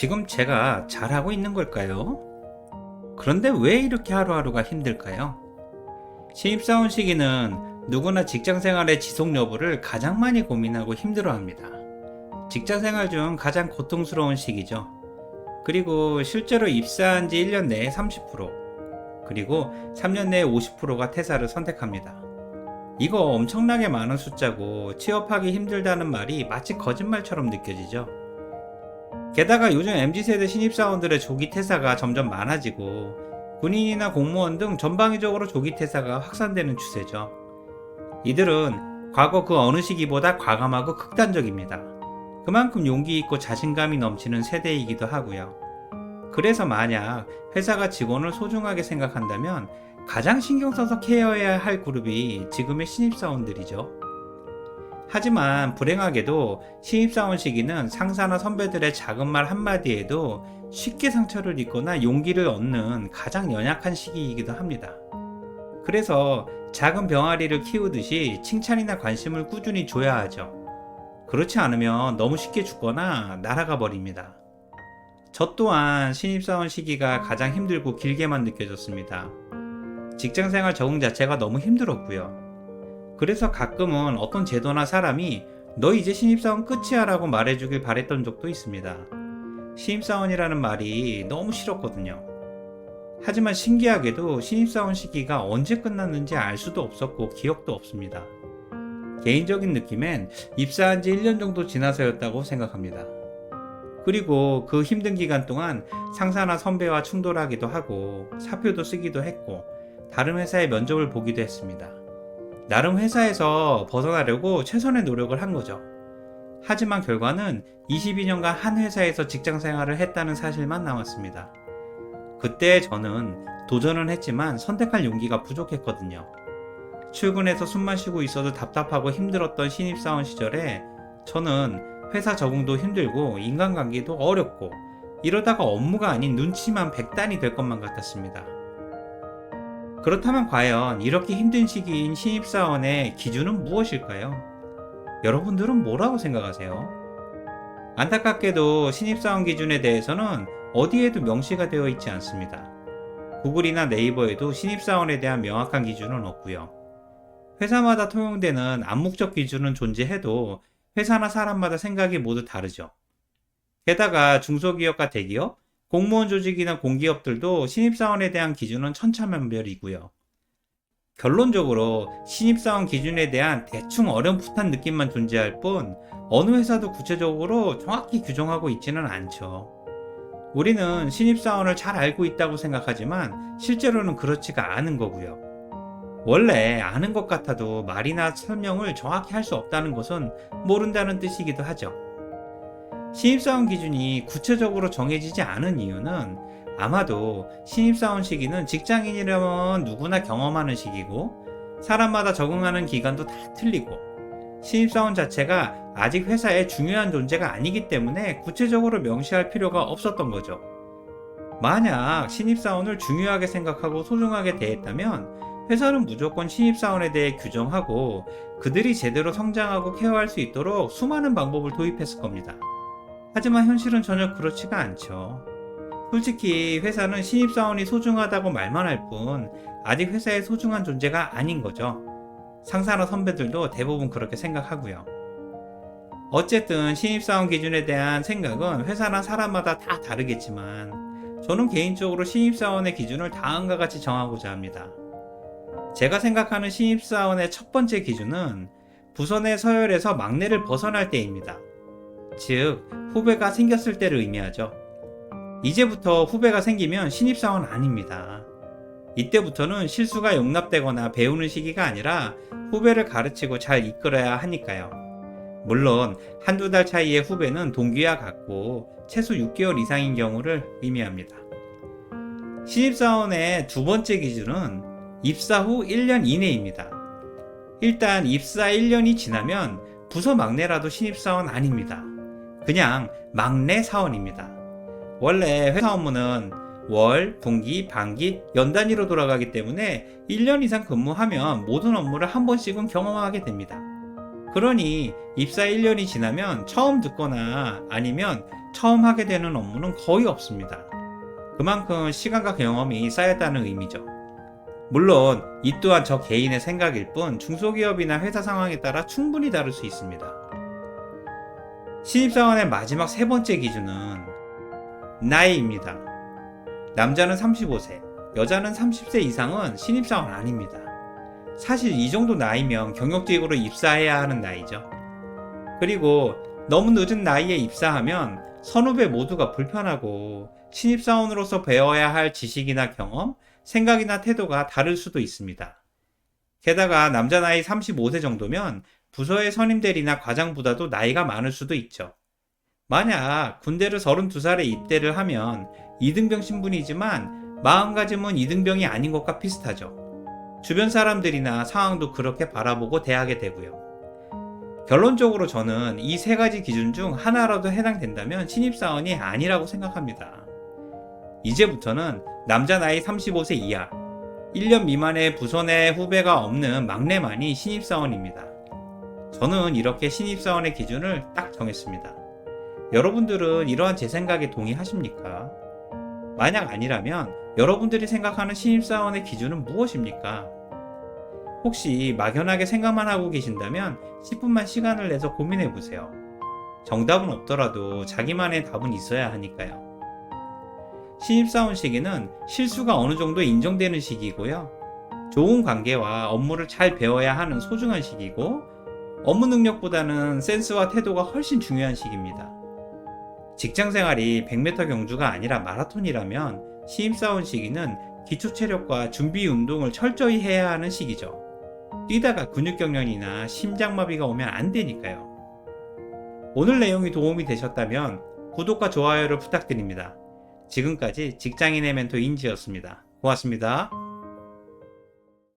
지금 제가 잘하고 있는 걸까요? 그런데 왜 이렇게 하루하루가 힘들까요? 신입사원 시기는 누구나 직장생활의 지속 여부를 가장 많이 고민하고 힘들어합니다. 직장생활 중 가장 고통스러운 시기죠. 그리고 실제로 입사한 지 1년 내에 30%, 그리고 3년 내에 50%가 퇴사를 선택합니다. 이거 엄청나게 많은 숫자고 취업하기 힘들다는 말이 마치 거짓말처럼 느껴지죠. 게다가 요즘 MZ세대 신입사원들의 조기 퇴사가 점점 많아지고 군인이나 공무원 등 전방위적으로 조기 퇴사가 확산되는 추세죠. 이들은 과거 그 어느 시기보다 과감하고 극단적입니다. 그만큼 용기 있고 자신감이 넘치는 세대이기도 하고요. 그래서 만약 회사가 직원을 소중하게 생각한다면 가장 신경 써서 케어해야 할 그룹이 지금의 신입사원들이죠. 하지만 불행하게도 신입사원 시기는 상사나 선배들의 작은 말 한마디에도 쉽게 상처를 입거나 용기를 얻는 가장 연약한 시기이기도 합니다. 그래서 작은 병아리를 키우듯이 칭찬이나 관심을 꾸준히 줘야 하죠. 그렇지 않으면 너무 쉽게 죽거나 날아가 버립니다. 저 또한 신입사원 시기가 가장 힘들고 길게만 느껴졌습니다. 직장생활 적응 자체가 너무 힘들었고요. 그래서 가끔은 어떤 제도나 사람이 너 이제 신입사원 끝이야 라고 말해주길 바랬던 적도 있습니다. 신입사원이라는 말이 너무 싫었거든요. 하지만 신기하게도 신입사원 시기가 언제 끝났는지 알 수도 없었고 기억도 없습니다. 개인적인 느낌엔 입사한 지 1년 정도 지나서였다고 생각합니다. 그리고 그 힘든 기간 동안 상사나 선배와 충돌하기도 하고 사표도 쓰기도 했고 다른 회사의 면접을 보기도 했습니다. 나름 회사에서 벗어나려고 최선의 노력을 한 거죠. 하지만 결과는 22년간 한 회사에서 직장 생활을 했다는 사실만 남았습니다. 그때 저는 도전은 했지만 선택할 용기가 부족했거든요. 출근해서 숨만 쉬고 있어도 답답하고 힘들었던 신입사원 시절에 저는 회사 적응도 힘들고 인간관계도 어렵고 이러다가 업무가 아닌 눈치만 백단이 될 것만 같았습니다. 그렇다면 과연 이렇게 힘든 시기인 신입사원의 기준은 무엇일까요? 여러분들은 뭐라고 생각하세요? 안타깝게도 신입사원 기준에 대해서는 어디에도 명시가 되어 있지 않습니다. 구글이나 네이버에도 신입사원에 대한 명확한 기준은 없고요. 회사마다 통용되는 암묵적 기준은 존재해도 회사나 사람마다 생각이 모두 다르죠. 게다가 중소기업과 대기업, 공무원 조직이나 공기업들도 신입사원에 대한 기준은 천차만별이고요. 결론적으로 신입사원 기준에 대한 대충 어렴풋한 느낌만 존재할 뿐 어느 회사도 구체적으로 정확히 규정하고 있지는 않죠. 우리는 신입사원을 잘 알고 있다고 생각하지만 실제로는 그렇지가 않은 거고요. 원래 아는 것 같아도 말이나 설명을 정확히 할 수 없다는 것은 모른다는 뜻이기도 하죠. 신입사원 기준이 구체적으로 정해지지 않은 이유는 아마도 신입사원 시기는 직장인이라면 누구나 경험하는 시기고 사람마다 적응하는 기간도 다 틀리고 신입사원 자체가 아직 회사의 중요한 존재가 아니기 때문에 구체적으로 명시할 필요가 없었던 거죠. 만약 신입사원을 중요하게 생각하고 소중하게 대했다면 회사는 무조건 신입사원에 대해 규정하고 그들이 제대로 성장하고 케어할 수 있도록 수많은 방법을 도입했을 겁니다. 하지만 현실은 전혀 그렇지가 않죠. 솔직히 회사는 신입사원이 소중하다고 말만 할 뿐 아직 회사의 소중한 존재가 아닌 거죠. 상사나 선배들도 대부분 그렇게 생각하고요. 어쨌든 신입사원 기준에 대한 생각은 회사나 사람마다 다 다르겠지만 저는 개인적으로 신입사원의 기준을 다음과 같이 정하고자 합니다. 제가 생각하는 신입사원의 첫 번째 기준은 부서 내 서열에서 막내를 벗어날 때입니다. 즉, 후배가 생겼을 때를 의미하죠. 이제부터 후배가 생기면 신입사원 아닙니다. 이때부터는 실수가 용납되거나 배우는 시기가 아니라 후배를 가르치고 잘 이끌어야 하니까요. 물론 한두 달 차이의 후배는 동기와 같고 최소 6개월 이상인 경우를 의미합니다. 신입사원의 두 번째 기준은 입사 후 1년 이내입니다. 일단 입사 1년이 지나면 부서 막내라도 신입사원 아닙니다. 그냥 막내 사원입니다. 원래 회사 업무는 월, 분기, 반기, 연 단위로 돌아가기 때문에 1년 이상 근무하면 모든 업무를 한 번씩은 경험하게 됩니다. 그러니 입사 1년이 지나면 처음 듣거나 아니면 처음 하게 되는 업무는 거의 없습니다. 그만큼 시간과 경험이 쌓였다는 의미죠. 물론 이 또한 저 개인의 생각일 뿐 중소기업이나 회사 상황에 따라 충분히 다를 수 있습니다. 신입사원의 마지막 세 번째 기준은 나이입니다. 남자는 35세, 여자는 30세 이상은 신입사원 아닙니다. 사실 이 정도 나이면 경력직으로 입사해야 하는 나이죠. 그리고 너무 늦은 나이에 입사하면 선후배 모두가 불편하고 신입사원으로서 배워야 할 지식이나 경험, 생각이나 태도가 다를 수도 있습니다. 게다가 남자 나이 35세 정도면 부서의 선임대리나 과장보다도 나이가 많을 수도 있죠. 만약 군대를 32살에 입대를 하면 이등병 신분이지만 마음가짐은 이등병이 아닌 것과 비슷하죠. 주변 사람들이나 상황도 그렇게 바라보고 대하게 되고요. 결론적으로 저는 이 세 가지 기준 중 하나라도 해당된다면 신입사원이 아니라고 생각합니다. 이제부터는 남자 나이 35세 이하, 1년 미만의 부서 내 후배가 없는 막내만이 신입사원입니다. 저는 이렇게 신입사원의 기준을 딱 정했습니다. 여러분들은 이러한 제 생각에 동의하십니까? 만약 아니라면 여러분들이 생각하는 신입사원의 기준은 무엇입니까? 혹시 막연하게 생각만 하고 계신다면 10분만 시간을 내서 고민해 보세요. 정답은 없더라도 자기만의 답은 있어야 하니까요. 신입사원 시기는 실수가 어느 정도 인정되는 시기이고요. 좋은 관계와 업무를 잘 배워야 하는 소중한 시기고, 업무 능력보다는 센스와 태도가 훨씬 중요한 시기입니다. 직장생활이 100m 경주가 아니라 마라톤이라면 신입사원 시기는 기초체력과 준비 운동을 철저히 해야 하는 시기죠. 뛰다가 근육경련이나 심장마비가 오면 안 되니까요. 오늘 내용이 도움이 되셨다면 구독과 좋아요를 부탁드립니다. 지금까지 직장인의 멘토 인지였습니다. 고맙습니다.